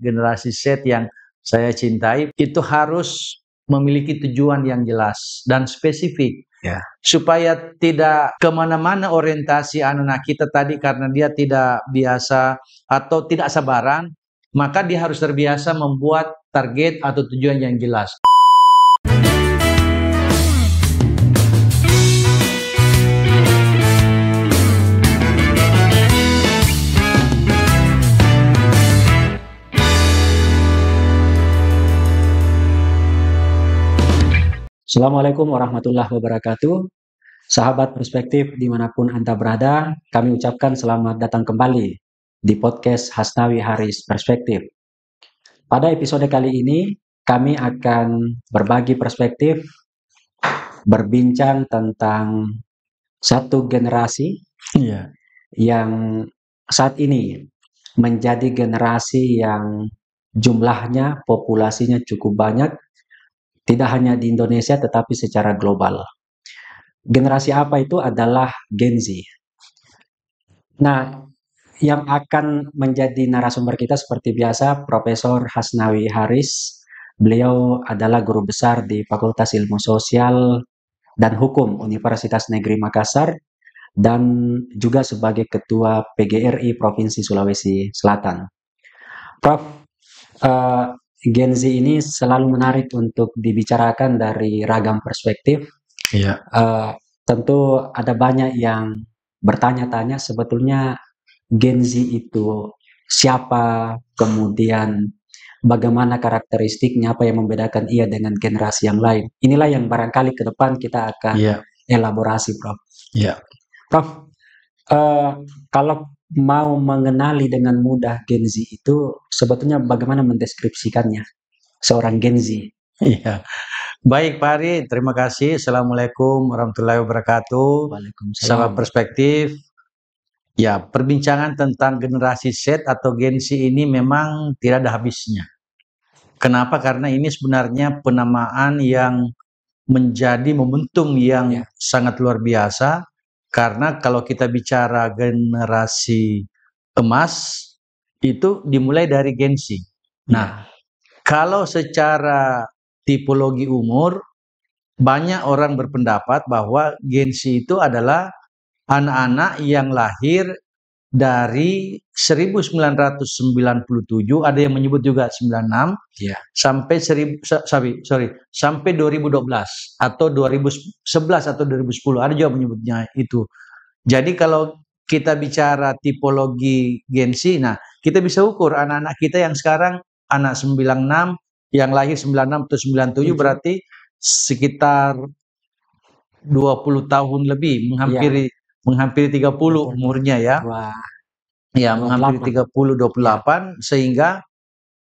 generasi Z yang saya cintai itu harus memiliki tujuan yang jelas dan spesifik. Ya. Supaya tidak kemana-mana orientasi anak-anak kita tadi karena dia tidak biasa atau tidak sabaran, maka dia harus terbiasa membuat target atau tujuan yang jelas. Assalamualaikum warahmatullahi wabarakatuh. Sahabat perspektif dimanapun Anda berada, kami ucapkan selamat datang kembali di podcast Hasnawi Haris Perspektif. Pada episode kali ini, kami akan berbagi perspektif, berbincang tentang satu generasi yang saat ini menjadi generasi yang jumlahnya, populasinya cukup banyak, tidak hanya di Indonesia tetapi secara global. Generasi apa itu adalah Gen Z. Nah, yang akan menjadi narasumber kita seperti biasa Profesor Hasnawi Haris. Beliau adalah guru besar di Fakultas Ilmu Sosial dan Hukum Universitas Negeri Makassar dan juga sebagai Ketua PGRI Provinsi Sulawesi Selatan. Prof, Gen Z ini selalu menarik untuk dibicarakan dari ragam perspektif. Iya. Tentu ada banyak yang bertanya-tanya sebetulnya Gen Z itu siapa, kemudian bagaimana karakteristiknya, apa yang membedakan ia dengan generasi yang lain. Inilah yang barangkali ke depan kita akan elaborasi, Prof. Iya. Prof, kalau mau mengenali dengan mudah Gen Z itu sebetulnya bagaimana mendeskripsikannya seorang Gen Z? Iya. Baik Pak Ari, terima kasih. Assalamualaikum warahmatullahi wabarakatuh. Waalaikumsalam. Sahabat perspektif. Ya, perbincangan tentang generasi Z atau Gen Z ini memang tidak ada habisnya. Kenapa? Karena ini sebenarnya penamaan yang menjadi momentum yang sangat luar biasa. Karena kalau kita bicara generasi emas, itu dimulai dari Gen Z. Nah, kalau secara tipologi umur, banyak orang berpendapat bahwa Gen Z itu adalah anak-anak yang lahir dari 1997, ada yang menyebut juga 96, sampai 2012 atau 2011 atau 2010, ada juga menyebutnya itu. Jadi kalau kita bicara tipologi Gen Z, nah kita bisa ukur anak-anak kita yang sekarang anak 96, yang lahir 96 atau 97 berarti sekitar 20 tahun lebih, menghampiri 30 umurnya ya. Ya, menghampiri 30, 28, sehingga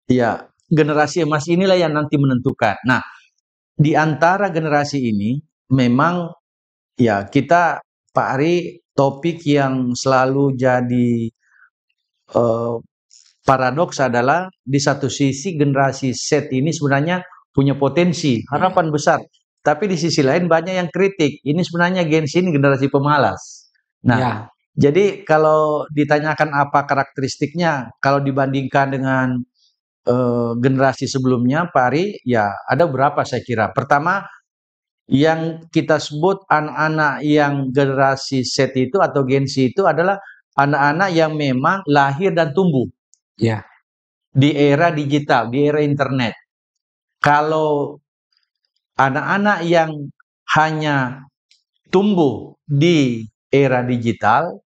ya generasi emas inilah yang nanti menentukan. Nah, di antara generasi ini memang ya kita Pak Ari, topik yang selalu jadi paradoks adalah di satu sisi generasi Z ini sebenarnya punya potensi, harapan besar. Tapi di sisi lain banyak yang kritik. Ini sebenarnya Gen Z ini generasi pemalas. Nah, jadi kalau ditanyakan apa karakteristiknya, kalau dibandingkan dengan generasi sebelumnya, Pak Ari, ya ada beberapa saya kira. Pertama, yang kita sebut anak-anak yang generasi Z itu atau Gen Z itu adalah anak-anak yang memang lahir dan tumbuh di era digital, di era internet. Kalau anak-anak yang hanya tumbuh di era digital,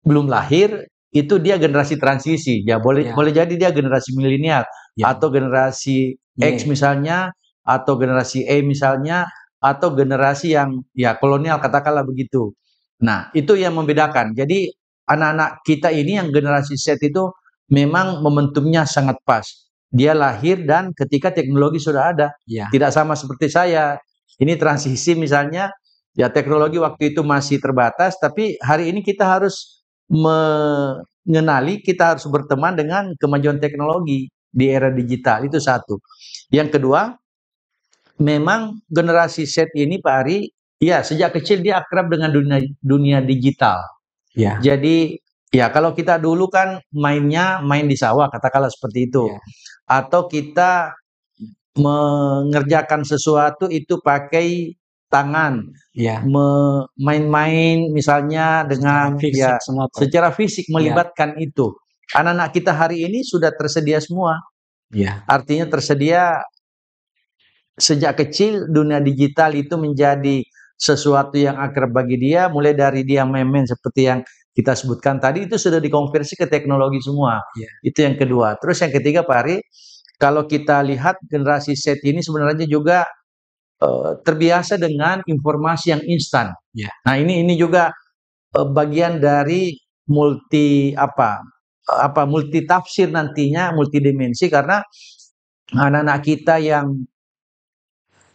belum lahir, itu dia generasi transisi. Ya boleh jadi dia generasi milenial atau generasi X misalnya, atau generasi E misalnya, atau generasi yang ya kolonial katakanlah begitu. Nah, itu yang membedakan. Jadi anak-anak kita ini yang generasi Z itu memang momentumnya sangat pas. Dia lahir dan ketika teknologi sudah ada. Tidak sama seperti saya. Ini transisi misalnya, ya teknologi waktu itu masih terbatas, tapi hari ini kita harus mengenali, kita harus berteman dengan kemajuan teknologi di era digital. Itu satu. Yang kedua, memang generasi Z ini Pak Ari, ya sejak kecil dia akrab dengan dunia digital. Jadi Ya, kalau kita dulu kan mainnya main di sawah, katakanlah seperti itu. Ya. Atau kita mengerjakan sesuatu itu pakai tangan, Ya. main-main misalnya dengan Fisik ya semua, Pak. secara fisik Ya. melibatkan itu. Anak-anak kita hari ini sudah tersedia semua. Ya. Artinya tersedia sejak kecil dunia digital itu menjadi sesuatu yang akrab bagi dia, mulai dari dia main-main seperti yang kita sebutkan tadi itu sudah dikonversi ke teknologi semua. Ya. Itu yang kedua. Terus yang ketiga Pak Ari, kalau kita lihat generasi Z ini sebenarnya juga terbiasa dengan informasi yang instan. Ya. Nah, ini juga bagian dari multi multi tafsir nantinya, multidimensi karena anak-anak kita yang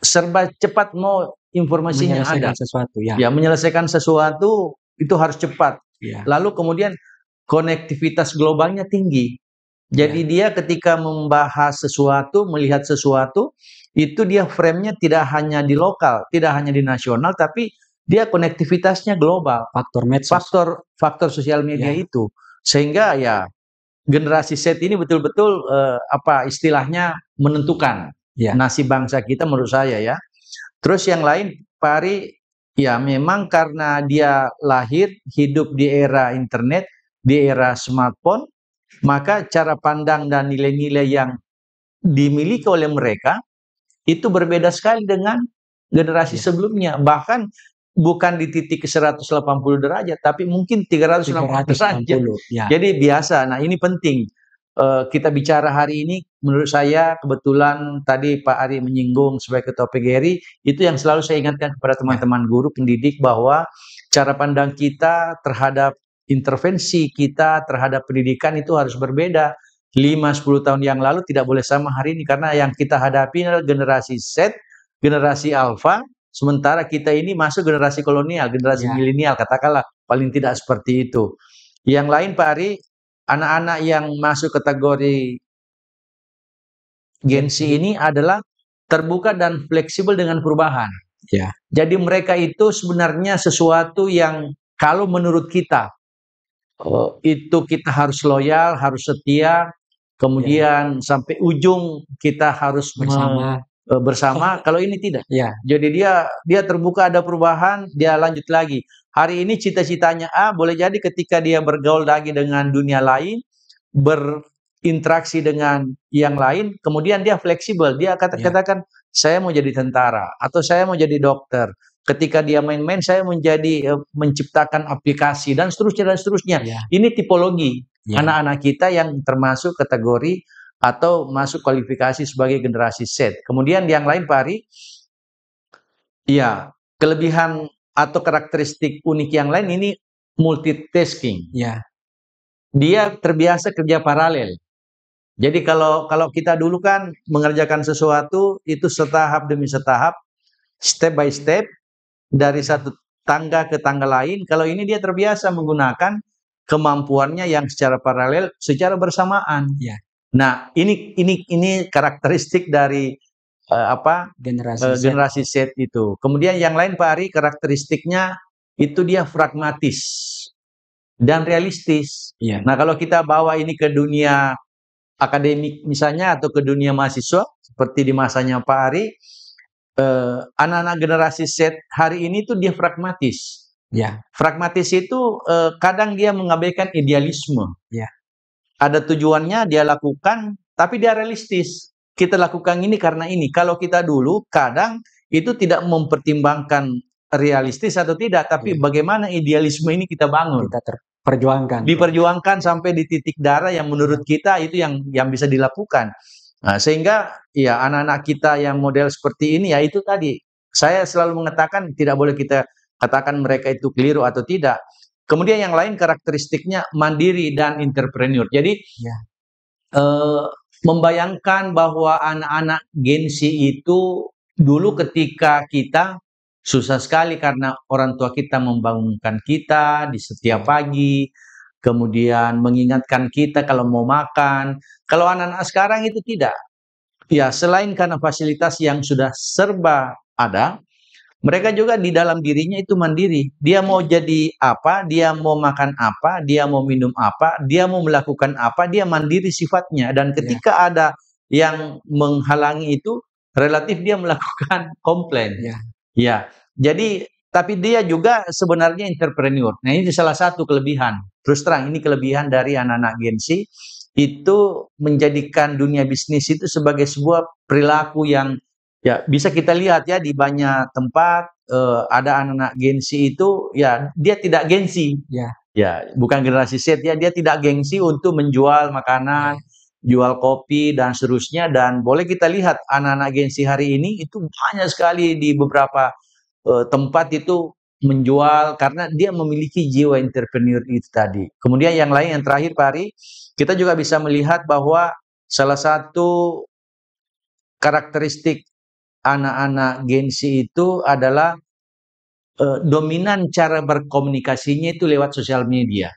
serba cepat mau informasinya ada. Menyelesaikan sesuatu, ya. Ya, menyelesaikan sesuatu itu harus cepat. Ya. Lalu kemudian konektivitas globalnya tinggi. Jadi dia ketika membahas sesuatu, melihat sesuatu, itu dia frame-nya tidak hanya di lokal, tidak hanya di nasional, tapi dia konektivitasnya global. Faktor medsos. Faktor sosial media Ya. itu. Sehingga ya generasi Z ini betul-betul istilahnya menentukan Ya. nasib bangsa kita menurut saya ya. Terus yang lain Pak Ari, ya memang karena dia lahir hidup di era internet, di era smartphone, maka cara pandang dan nilai-nilai yang dimiliki oleh mereka itu berbeda sekali dengan generasi sebelumnya. Bahkan bukan di titik ke 180 derajat, tapi mungkin 360 derajat. Ya. Jadi biasa. Nah, ini penting. Kita bicara hari ini, menurut saya kebetulan tadi Pak Ari menyinggung sebagai Ketua PGRI, itu yang selalu saya ingatkan kepada teman-teman guru pendidik bahwa cara pandang kita terhadap intervensi kita terhadap pendidikan itu harus berbeda. 5-10 tahun yang lalu tidak boleh sama hari ini, karena yang kita hadapi adalah generasi Z, generasi Alpha, sementara kita ini masuk generasi kolonial, generasi milenial, katakanlah paling tidak seperti itu. Yang lain Pak Ari, anak-anak yang masuk kategori Gen Z ini adalah terbuka dan fleksibel dengan perubahan. Ya. Jadi mereka itu sebenarnya sesuatu yang kalau menurut kita itu kita harus loyal, harus setia, kemudian sampai ujung kita harus bersama. Kalau ini tidak. Ya. Jadi dia terbuka, ada perubahan, dia lanjut lagi. Hari ini cita-citanya A, boleh jadi ketika dia bergaul lagi dengan dunia lain, berinteraksi dengan yang lain, kemudian dia fleksibel. Dia katakan, saya mau jadi tentara, atau saya mau jadi dokter. Ketika dia main-main, saya menjadi menciptakan aplikasi, dan seterusnya, dan seterusnya. Ya. Ini tipologi anak-anak kita yang termasuk kategori atau masuk kualifikasi sebagai generasi Z. Kemudian yang lain Pak Ari, ya kelebihan atau karakteristik unik yang lain ini multitasking. Ya. Dia terbiasa kerja paralel. Jadi kalau kita dulu kan mengerjakan sesuatu itu setahap demi setahap, step by step, dari satu tangga ke tangga lain. Kalau ini dia terbiasa menggunakan kemampuannya yang secara paralel, secara bersamaan. Ya. Nah, ini karakteristik dari generasi Z itu. Kemudian yang lain Pak Ari, karakteristiknya itu dia pragmatis dan realistis. Ya. Nah, kalau kita bawa ini ke dunia akademik misalnya atau ke dunia mahasiswa seperti di masanya Pak Ari, anak-anak generasi Z hari ini tuh dia pragmatis. Ya. Pragmatis itu kadang dia mengabaikan idealisme. Ya. Ada tujuannya dia lakukan, tapi dia realistis. Kita lakukan ini karena ini. Kalau kita dulu kadang itu tidak mempertimbangkan realistis atau tidak, tapi bagaimana idealisme ini kita bangun. Kita perjuangkan. Diperjuangkan sampai di titik darah yang menurut kita itu yang bisa dilakukan. Nah, sehingga ya anak-anak kita yang model seperti ini ya itu tadi. Saya selalu mengatakan tidak boleh kita katakan mereka itu keliru atau tidak. Kemudian yang lain karakteristiknya mandiri dan entrepreneur. Jadi membayangkan bahwa anak-anak Gen Z itu dulu ketika kita susah sekali karena orang tua kita membangunkan kita di setiap pagi, kemudian mengingatkan kita kalau mau makan. Kalau anak-anak sekarang itu tidak. Ya, selain karena fasilitas yang sudah serba ada, mereka juga di dalam dirinya itu mandiri. Dia mau jadi apa, dia mau makan apa, dia mau minum apa, dia mau melakukan apa, dia mandiri sifatnya. Dan ketika ada yang menghalangi itu, relatif dia melakukan komplain. Ya, jadi tapi dia juga sebenarnya entrepreneur. Nah, ini salah satu kelebihan. Terus terang, ini kelebihan dari anak-anak Gen Z, itu menjadikan dunia bisnis itu sebagai sebuah perilaku yang ya bisa kita lihat ya di banyak tempat ada anak-anak gengsi itu ya dia tidak gengsi. Ya, bukan generasi Z ya, dia tidak gengsi untuk menjual makanan, jual kopi dan seterusnya. Dan boleh kita lihat anak-anak gengsi hari ini itu banyak sekali di beberapa tempat itu menjual karena dia memiliki jiwa entrepreneur itu tadi. Kemudian yang lain yang terakhir Pak Ari, kita juga bisa melihat bahwa salah satu karakteristik anak-anak Gen Z itu adalah dominan cara berkomunikasinya itu lewat sosial media.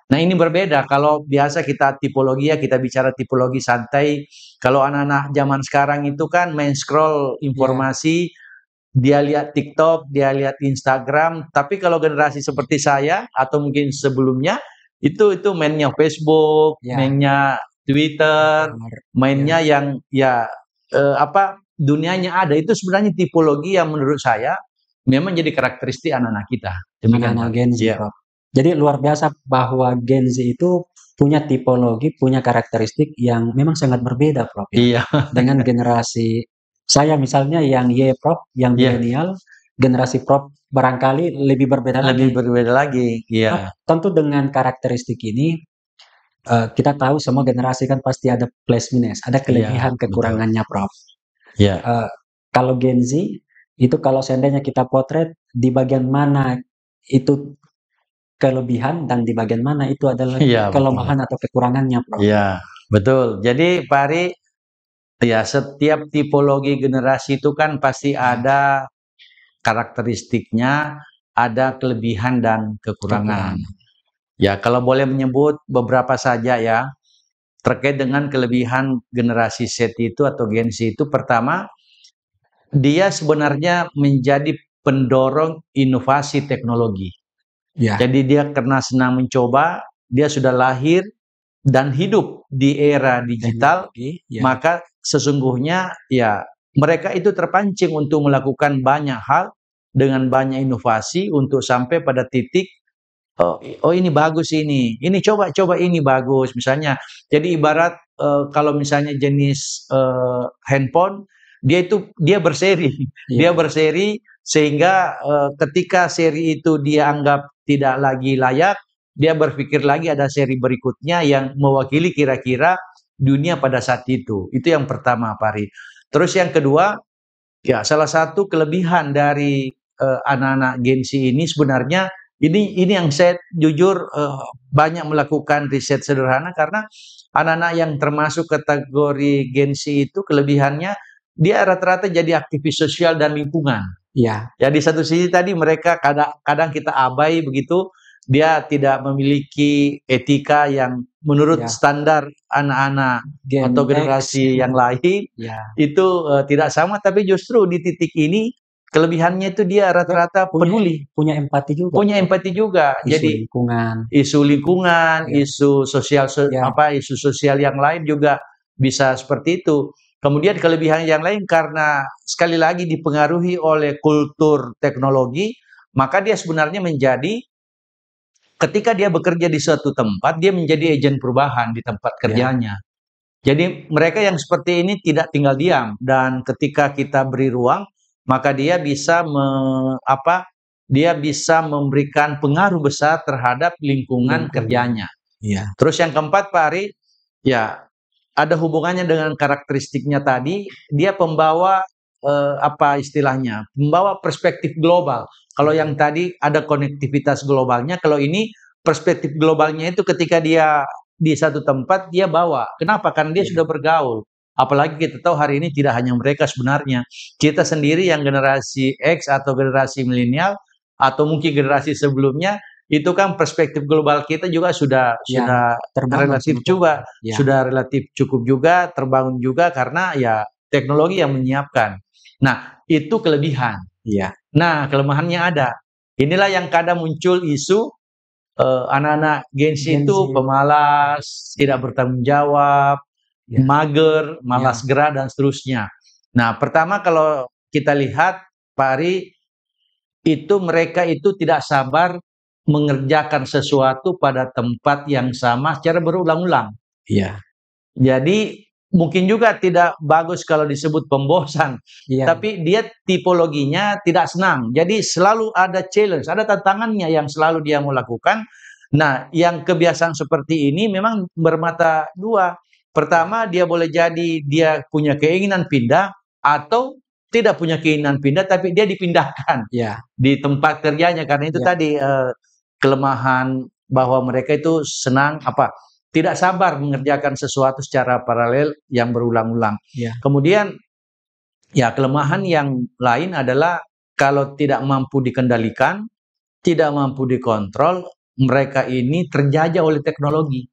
Nah, ini berbeda. Kalau biasa kita tipologi ya, kita bicara tipologi santai. Kalau anak-anak zaman sekarang itu kan main scroll informasi, dia lihat TikTok, dia lihat Instagram. Tapi kalau generasi seperti saya atau mungkin sebelumnya itu mainnya Facebook, mainnya Twitter, mainnya yang dunianya ada. Itu sebenarnya tipologi yang menurut saya memang jadi karakteristik anak-anak kita. Anak-anak Gen Z, Prof. Jadi luar biasa bahwa Gen Z itu punya tipologi, punya karakteristik yang memang sangat berbeda, Prof. Dengan generasi saya misalnya yang Y, Prof, yang milenial, generasi Prof barangkali lebih berbeda lagi. Tentu dengan karakteristik ini kita tahu semua generasi kan pasti ada plus minus, ada kelebihan kekurangannya, Prof. Kalau Gen Z itu kalau seandainya kita potret di bagian mana itu kelebihan dan di bagian mana itu adalah kelemahan atau kekurangannya, Prof. Iya, betul. Jadi Pak Ari, ya setiap tipologi generasi itu kan pasti ada karakteristiknya, ada kelebihan dan kekurangan. Ya, kalau boleh menyebut beberapa saja ya, terkait dengan kelebihan generasi Z itu atau Gen Z itu, pertama, dia sebenarnya menjadi pendorong inovasi teknologi. Jadi dia karena senang mencoba, dia sudah lahir dan hidup di era digital, maka sesungguhnya ya mereka itu terpancing untuk melakukan banyak hal dengan banyak inovasi untuk sampai pada titik oh ini bagus ini coba ini bagus misalnya. Jadi ibarat kalau misalnya jenis handphone dia berseri, dia berseri sehingga ketika seri itu dia anggap tidak lagi layak, dia berpikir lagi ada seri berikutnya yang mewakili kira-kira dunia pada saat itu. Itu yang pertama, Pak Ari. Terus yang kedua, ya salah satu kelebihan dari anak-anak Gen Z ini sebenarnya ini yang saya jujur banyak melakukan riset sederhana karena anak-anak yang termasuk kategori Gen Z itu kelebihannya dia rata-rata jadi aktivis sosial dan lingkungan. Ya di satu sisi tadi mereka kadang kita abai begitu, dia tidak memiliki etika yang menurut standar anak-anak atau generasi yang lain itu tidak sama, tapi justru di titik ini kelebihannya itu dia rata-rata peduli, punya empati juga. Punya empati juga. Jadi isu lingkungan, isu sosial isu sosial yang lain juga bisa seperti itu. Kemudian kelebihan yang lain karena sekali lagi dipengaruhi oleh kultur teknologi, maka dia sebenarnya menjadi ketika dia bekerja di suatu tempat, dia menjadi agen perubahan di tempat kerjanya. Jadi mereka yang seperti ini tidak tinggal diam dan ketika kita beri ruang, maka dia bisa memberikan pengaruh besar terhadap lingkungan kerjanya. Terus yang keempat, Pak Ari, ya ada hubungannya dengan karakteristiknya tadi, dia pembawa pembawa perspektif global. Kalau yang tadi ada konektivitas globalnya, kalau ini perspektif globalnya itu ketika dia di satu tempat dia bawa. Kenapa? Karena dia sudah bergaul. Apalagi kita tahu hari ini tidak hanya mereka sebenarnya. Kita sendiri yang generasi X atau generasi milenial atau mungkin generasi sebelumnya itu kan perspektif global kita juga sudah relatif juga sudah relatif cukup juga terbangun juga karena ya teknologi yang menyiapkan. Nah, itu kelebihan. Iya. Nah, kelemahannya ada. Inilah yang kadang muncul isu anak-anak Gen Z itu Gen Z. pemalas, tidak bertanggung jawab, Ya. mager, malas Ya. gerak, dan seterusnya. Nah, pertama kalau kita lihat, Pak Ari, itu mereka itu tidak sabar mengerjakan sesuatu pada tempat yang sama secara berulang-ulang. Iya. Jadi mungkin juga tidak bagus kalau disebut pembosan, Iya. tapi dia tipologinya tidak senang. Jadi selalu ada challenge, ada tantangannya yang selalu dia mau lakukan. Nah, yang kebiasaan seperti ini memang bermata dua. Pertama, dia boleh jadi dia punya keinginan pindah, atau tidak punya keinginan pindah tapi dia dipindahkan Ya. di tempat kerjanya, karena itu Ya. tadi kelemahan bahwa mereka itu senang tidak sabar mengerjakan sesuatu secara paralel yang berulang-ulang. Ya. Kemudian ya kelemahan yang lain adalah kalau tidak mampu dikendalikan, tidak mampu dikontrol, mereka ini terjajah oleh teknologi.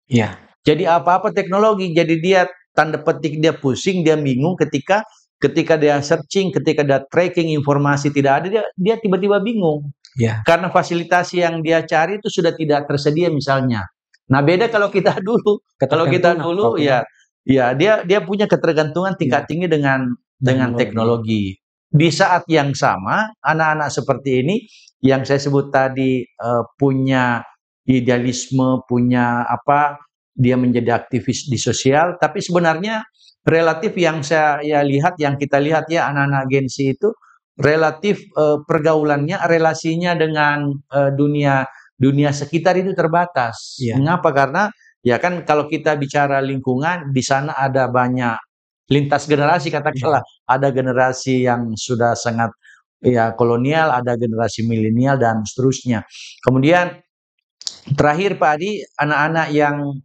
Ya. Jadi apa-apa teknologi, jadi dia tanda petik dia pusing, dia bingung ketika dia searching, ketika dia tracking informasi tidak ada, dia tiba-tiba bingung. Ya. Karena fasilitas yang dia cari itu sudah tidak tersedia misalnya. Nah, beda kalau kita dulu. Kalau kita dulu ya dia punya ketergantungan tingkat tinggi dengan teknologi. Di saat yang sama, anak-anak seperti ini yang saya sebut tadi punya idealisme, punya dia menjadi aktivis di sosial, tapi sebenarnya relatif yang saya lihat, yang kita lihat ya, anak-anak Gen Z itu relatif pergaulannya, relasinya dengan dunia sekitar itu terbatas. Ya. Mengapa? Karena ya kan kalau kita bicara lingkungan, di sana ada banyak lintas generasi, katakanlah ada generasi yang sudah sangat ya kolonial, ada generasi milenial dan seterusnya. Kemudian terakhir Pak Adi, anak-anak yang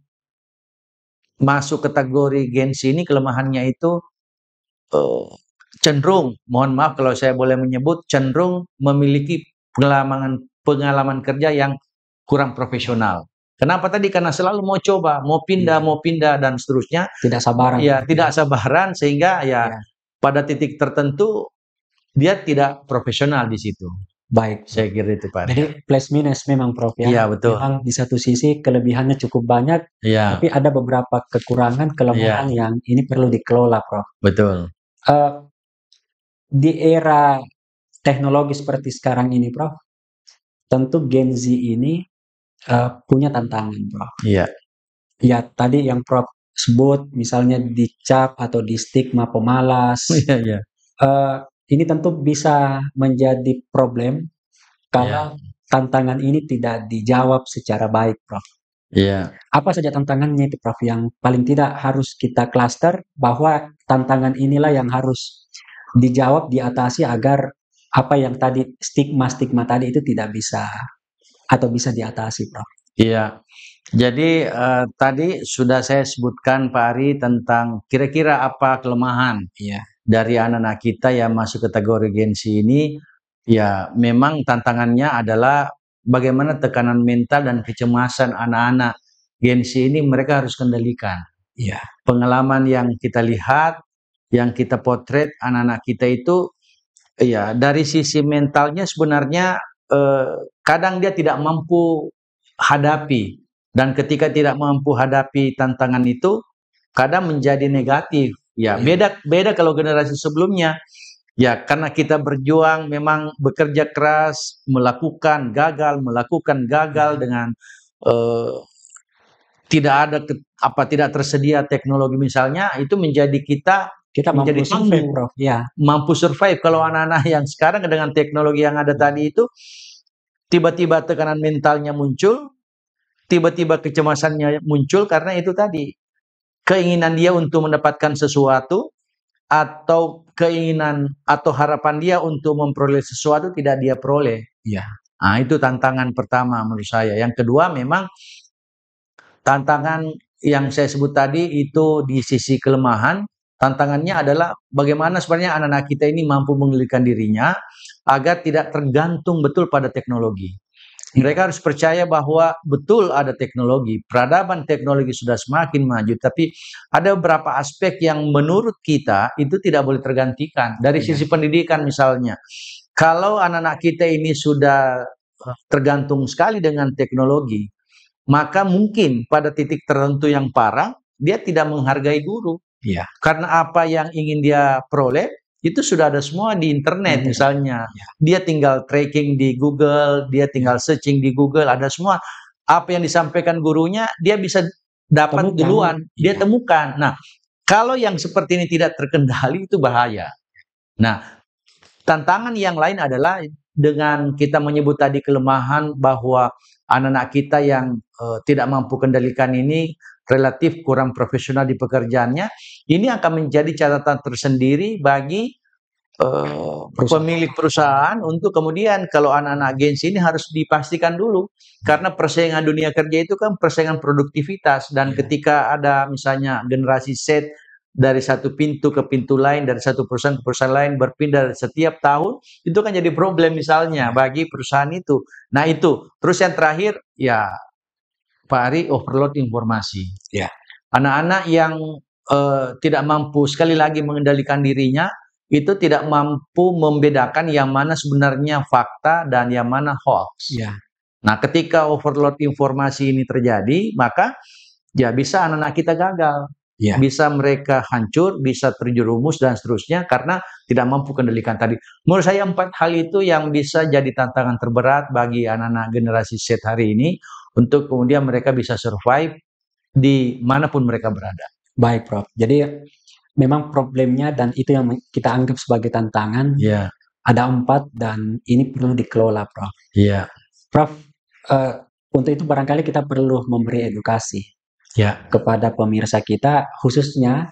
masuk kategori Gen Z ini kelemahannya itu cenderung, mohon maaf kalau saya boleh menyebut, cenderung memiliki pengalaman kerja yang kurang profesional. Kenapa tadi? Karena selalu mau coba, mau pindah dan seterusnya. Tidak sabaran. Ya, tidak sabaran sehingga pada titik tertentu dia tidak profesional di situ. Baik, saya kira itu Pak. Jadi plus minus memang Prof ya. Iya, betul. Memang di satu sisi kelebihannya cukup banyak, tapi ada beberapa kekurangan, kelemahan yang ini perlu dikelola Prof. Betul. Di era teknologi seperti sekarang ini Prof, tentu Gen Z ini punya tantangan Prof. Iya. Ya tadi yang Prof sebut misalnya dicap atau di stigma pemalas. Iya. Ini tentu bisa menjadi problem kalau tantangan ini tidak dijawab secara baik, Prof. Iya. Apa saja tantangannya itu, Prof, yang paling tidak harus kita klaster bahwa tantangan inilah yang harus dijawab, diatasi agar apa yang tadi stigma tadi itu tidak bisa atau bisa diatasi, Prof. Iya. Jadi tadi sudah saya sebutkan Pak Ari tentang kira-kira apa kelemahan dari anak-anak kita yang masuk kategori Gen Z ini. Ya, memang tantangannya adalah bagaimana tekanan mental dan kecemasan anak-anak Gen Z ini mereka harus kendalikan. Iya. Pengalaman yang kita lihat, yang kita potret anak-anak kita itu, ya dari sisi mentalnya sebenarnya kadang dia tidak mampu hadapi. Dan ketika tidak mampu hadapi tantangan itu, kadang menjadi negatif. Ya, beda kalau generasi sebelumnya. Ya, karena kita berjuang, memang bekerja keras, melakukan gagal dengan tidak tersedia teknologi misalnya, itu menjadi kita menjadi mampu survive, Prof. Ya. Mampu survive. Kalau anak-anak yang sekarang dengan teknologi yang ada tadi itu, tiba-tiba tekanan mentalnya muncul, tiba-tiba kecemasannya muncul karena itu tadi keinginan dia untuk mendapatkan sesuatu, atau keinginan atau harapan dia untuk memperoleh sesuatu tidak dia peroleh. Iya. Nah, itu tantangan pertama menurut saya. Yang kedua, memang tantangan yang saya sebut tadi itu di sisi kelemahan. Tantangannya adalah bagaimana sebenarnya anak-anak kita ini mampu mengendalikan dirinya agar tidak tergantung betul pada teknologi. Mereka harus percaya bahwa betul ada teknologi, peradaban teknologi sudah semakin maju, tapi ada beberapa aspek yang menurut kita itu tidak boleh tergantikan. Dari sisi pendidikan misalnya, Kalau anak-anak kita ini sudah tergantung sekali dengan teknologi, maka mungkin pada titik tertentu yang parah, dia tidak menghargai guru. Iya. Karena apa yang ingin dia peroleh, itu sudah ada semua di internet misalnya. Ya. Dia tinggal tracking di Google, dia tinggal searching di Google, ada semua. Apa yang disampaikan gurunya, dia bisa dapat duluan, dia temukan. Nah, kalau yang seperti ini tidak terkendali, itu bahaya. Nah, tantangan yang lain adalah dengan kita menyebut tadi kelemahan bahwa anak-anak kita yang tidak mampu kendalikan ini relatif kurang profesional di pekerjaannya, ini akan menjadi catatan tersendiri bagi pemilik perusahaan untuk kemudian kalau anak-anak agensi ini harus dipastikan dulu, karena persaingan dunia kerja itu kan persaingan produktivitas, dan ketika ada misalnya generasi Z dari satu pintu ke pintu lain, dari satu perusahaan ke perusahaan lain, berpindah setiap tahun, itu kan jadi problem misalnya bagi perusahaan itu. Nah itu, terus yang terakhir ya Pak Ari, overload informasi. Ya. Anak-anak yang tidak mampu sekali lagi mengendalikan dirinya, itu tidak mampu membedakan yang mana sebenarnya fakta dan yang mana hoax. Ya. Nah ketika overload informasi ini terjadi, maka ya bisa anak-anak kita gagal. Ya. Bisa mereka hancur, bisa terjerumus dan seterusnya karena tidak mampu kendalikan tadi. Menurut saya 4 hal itu yang bisa jadi tantangan terberat bagi anak-anak generasi Z hari ini untuk kemudian mereka bisa survive di manapun mereka berada. Baik, Prof. Jadi memang problemnya dan itu yang kita anggap sebagai tantangan. Ya. Ada 4 dan ini perlu dikelola, Prof. Iya. Prof, untuk itu barangkali kita perlu memberi edukasi. Ya. Kepada pemirsa kita, khususnya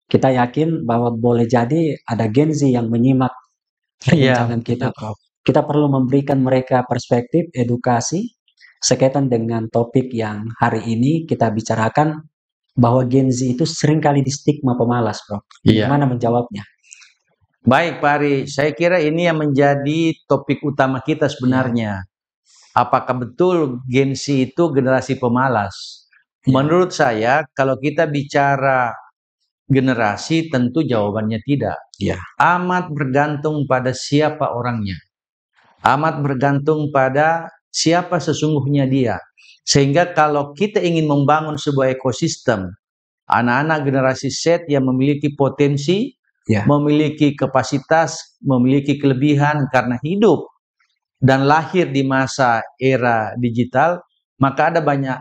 kita yakin bahwa boleh jadi ada Gen Z yang menyimak perbincangan kita, Prof. Kita perlu memberikan mereka perspektif edukasi sekaitan dengan topik yang hari ini kita bicarakan, bahwa Gen Z itu seringkali distigma pemalas, Prof. Bagaimana menjawabnya? Baik, Pak Ari. Saya kira ini yang menjadi topik utama kita sebenarnya. Apakah betul Gen Z itu generasi pemalas? Menurut saya, kalau kita bicara generasi, tentu jawabannya tidak. Amat bergantung pada siapa orangnya. Amat bergantung pada siapa sesungguhnya dia. Sehingga kalau kita ingin membangun sebuah ekosistem, anak-anak generasi Z yang memiliki potensi, memiliki kapasitas, memiliki kelebihan karena hidup dan lahir di masa era digital, maka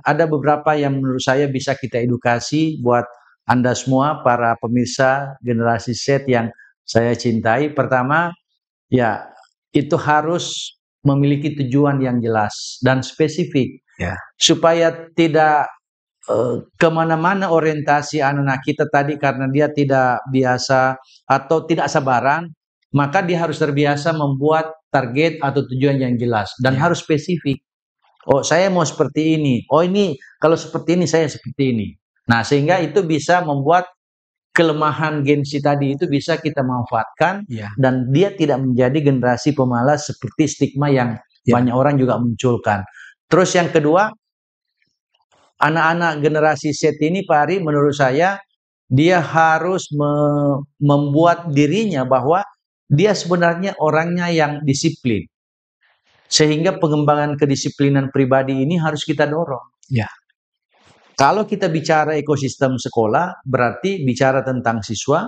ada beberapa yang menurut saya bisa kita edukasi buat Anda semua para pemirsa generasi Z yang saya cintai. Pertama, ya itu harus memiliki tujuan yang jelas dan spesifik, supaya tidak kemana-mana orientasi anak-anak kita tadi karena dia tidak biasa atau tidak sabaran, maka dia harus terbiasa membuat target atau tujuan yang jelas dan harus spesifik. Oh, saya mau seperti ini. Oh, ini kalau seperti ini saya seperti ini. Nah, sehingga itu bisa membuat kelemahan Gen Z tadi itu bisa kita manfaatkan dan dia tidak menjadi generasi pemalas seperti stigma yang banyak orang juga munculkan. Terus yang kedua, anak-anak generasi Z ini, Pak Ari, menurut saya dia harus membuat dirinya bahwa dia sebenarnya orangnya yang disiplin. Sehingga pengembangan kedisiplinan pribadi ini harus kita dorong. Kalau kita bicara ekosistem sekolah, berarti bicara tentang siswa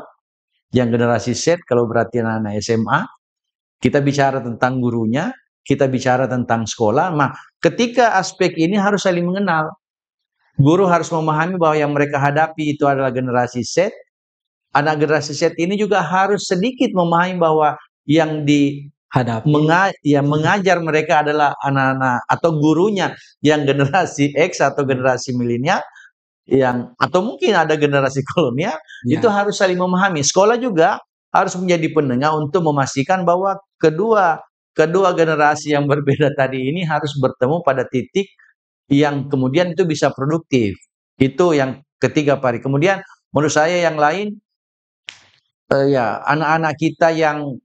yang generasi Z, kalau berarti anak-anak SMA. Kita bicara tentang gurunya, kita bicara tentang sekolah. Nah, ketika aspek ini harus saling mengenal. Guru harus memahami bahwa yang mereka hadapi itu adalah generasi Z. Anak generasi Z ini juga harus sedikit memahami bahwa yang mengajar mereka adalah anak-anak atau gurunya yang generasi X atau generasi milenial, atau mungkin ada generasi kolonial. Itu harus saling memahami. Sekolah juga harus menjadi penengah untuk memastikan bahwa kedua generasi yang berbeda tadi ini harus bertemu pada titik yang kemudian itu bisa produktif. Itu yang ketiga, Pak Ari. Kemudian menurut saya yang lain, anak-anak kita yang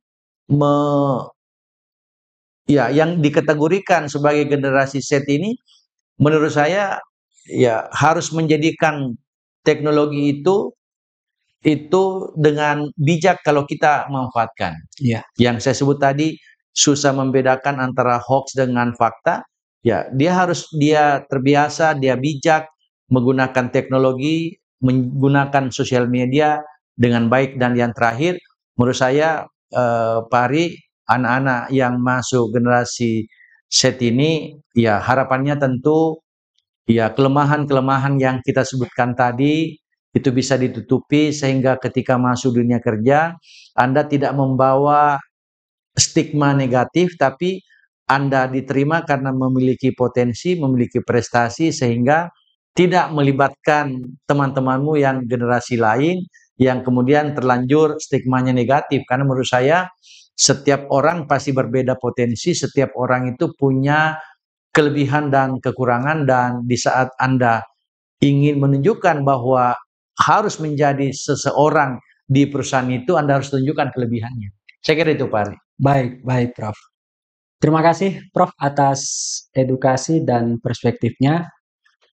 yang dikategorikan sebagai generasi Z ini, menurut saya harus menjadikan teknologi itu dengan bijak kalau kita manfaatkan. Yang saya sebut tadi, susah membedakan antara hoax dengan fakta, ya dia terbiasa, dia bijak menggunakan teknologi, menggunakan sosial media dengan baik. Dan yang terakhir, menurut saya Pak Ari, anak-anak yang masuk generasi Z ini, ya harapannya tentu ya kelemahan-kelemahan yang kita sebutkan tadi itu bisa ditutupi sehingga ketika masuk dunia kerja Anda tidak membawa stigma negatif, tapi Anda diterima karena memiliki potensi, memiliki prestasi, sehingga tidak melibatkan teman-temanmu yang generasi lain yang kemudian terlanjur stigmanya negatif. Karena menurut saya setiap orang pasti berbeda potensi, setiap orang itu punya kelebihan dan kekurangan, dan di saat Anda ingin menunjukkan bahwa harus menjadi seseorang di perusahaan itu, Anda harus tunjukkan kelebihannya. Saya kira itu, Pak Ari. Baik, Prof. Terima kasih, Prof, atas edukasi dan perspektifnya.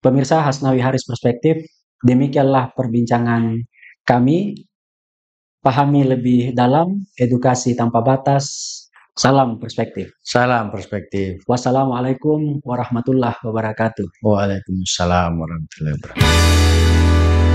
Pemirsa Hasnawi Haris Perspektif, demikianlah perbincangan kami. Pahami lebih dalam, edukasi tanpa batas. Salam perspektif. Salam perspektif. Wassalamualaikum warahmatullahi wabarakatuh. Waalaikumsalam warahmatullahi wabarakatuh.